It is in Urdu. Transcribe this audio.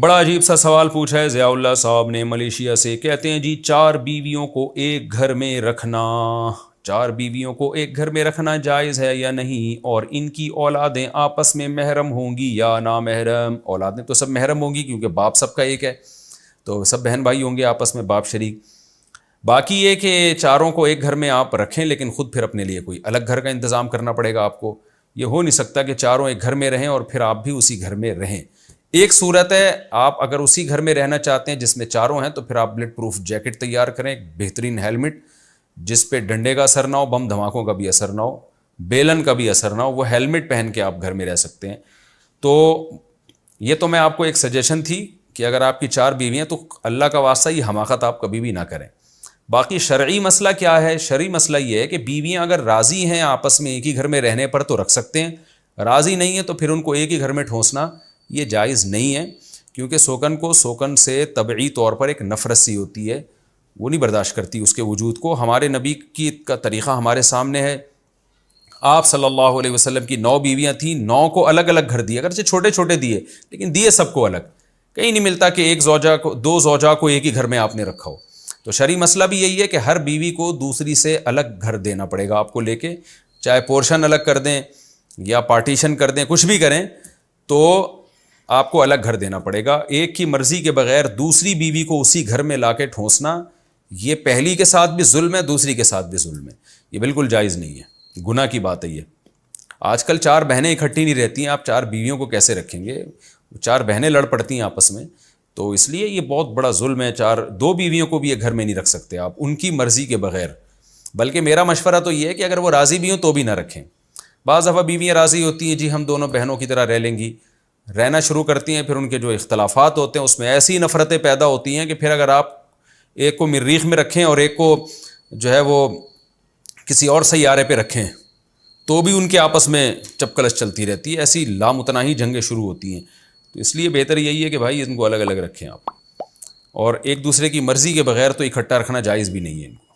بڑا عجیب سا سوال پوچھا ہے ضیاء اللہ صاحب نے ملیشیا سے. کہتے ہیں جی 4 بیویوں کو ایک گھر میں رکھنا، 4 بیویوں کو ایک گھر میں رکھنا جائز ہے یا نہیں؟ اور ان کی اولادیں آپس میں محرم ہوں گی یا نامحرم؟ اولادیں تو سب محرم ہوں گی کیونکہ باپ سب کا ایک ہے، تو سب بہن بھائی ہوں گے آپس میں، باپ شریک. باقی یہ کہ چاروں کو ایک گھر میں آپ رکھیں لیکن خود پھر اپنے لیے کوئی الگ گھر کا انتظام کرنا پڑے گا آپ کو. یہ ہو نہیں سکتا کہ چاروں ایک گھر میں رہیں اور پھر آپ بھی اسی گھر میں رہیں. ایک صورت ہے، آپ اگر اسی گھر میں رہنا چاہتے ہیں جس میں چاروں ہیں تو پھر آپ بلٹ پروف جیکٹ تیار کریں، بہترین ہیلمٹ جس پہ ڈنڈے کا اثر نہ ہو، بم دھماکوں کا بھی اثر نہ ہو، بیلن کا بھی اثر نہ ہو، وہ ہیلمٹ پہن کے آپ گھر میں رہ سکتے ہیں. تو یہ تو میں آپ کو ایک سجیشن تھی کہ اگر آپ کی 4 بیویاں تو اللہ کا واسطہ یہ حماقت آپ کبھی بھی نہ کریں. باقی شرعی مسئلہ کیا ہے؟ شرعی مسئلہ یہ ہے کہ بیویاں اگر راضی ہیں آپس میں ایک ہی گھر میں رہنے پر تو رکھ سکتے ہیں، راضی نہیں ہیں تو پھر ان کو ایک ہی گھر میں ٹھونسنا یہ جائز نہیں ہے، کیونکہ سوکن سے طبعی طور پر ایک نفرت سی ہوتی ہے، وہ نہیں برداشت کرتی اس کے وجود کو. ہمارے نبی کی کا طریقہ ہمارے سامنے ہے. آپ صلی اللہ علیہ وسلم کی 9 بیویاں تھیں، 9 کو الگ الگ گھر دیے، اگرچہ چھوٹے چھوٹے دیے لیکن دیے سب کو الگ. کہیں نہیں ملتا کہ ایک زوجہ کو 2 زوجہ کو ایک ہی گھر میں آپ نے رکھا ہو. تو شرعی مسئلہ بھی یہی ہے کہ ہر بیوی کو دوسری سے الگ گھر دینا پڑے گا آپ کو لے کے، چاہے پورشن الگ کر دیں یا پارٹیشن کر دیں، کچھ بھی کریں تو آپ کو الگ گھر دینا پڑے گا. ایک کی مرضی کے بغیر دوسری بیوی کو اسی گھر میں لا کے ٹھونسنا یہ پہلی کے ساتھ بھی ظلم ہے، دوسری کے ساتھ بھی ظلم ہے. یہ بالکل جائز نہیں ہے، گناہ کی بات ہے یہ. آج کل 4 بہنیں اکٹھی نہیں رہتی ہیں، آپ 4 بیویوں کو کیسے رکھیں گے؟ 4 بہنیں لڑ پڑتی ہیں آپس میں، تو اس لیے یہ بہت بڑا ظلم ہے. 2 بیویوں کو بھی ایک گھر میں نہیں رکھ سکتے آپ ان کی مرضی کے بغیر. بلکہ میرا مشورہ تو یہ ہے کہ اگر وہ راضی بھی ہوں تو بھی نہ رکھیں. بعض دفعہ بیویاں راضی ہوتی ہیں جی ہم دونوں بہنوں کی طرح رہ لیں گی، رہنا شروع کرتی ہیں، پھر ان کے جو اختلافات ہوتے ہیں اس میں ایسی نفرتیں پیدا ہوتی ہیں کہ پھر اگر آپ ایک کو مریخ میں رکھیں اور ایک کو جو ہے وہ کسی اور سیارے پہ رکھیں تو بھی ان کے آپس میں چپکلش چلتی رہتی ہے، ایسی لامتناہی جنگیں شروع ہوتی ہیں. تو اس لیے بہتر یہی ہے کہ بھائی ان کو الگ الگ رکھیں آپ، اور ایک دوسرے کی مرضی کے بغیر تو اکٹھا رکھنا جائز بھی نہیں ہے ان کو.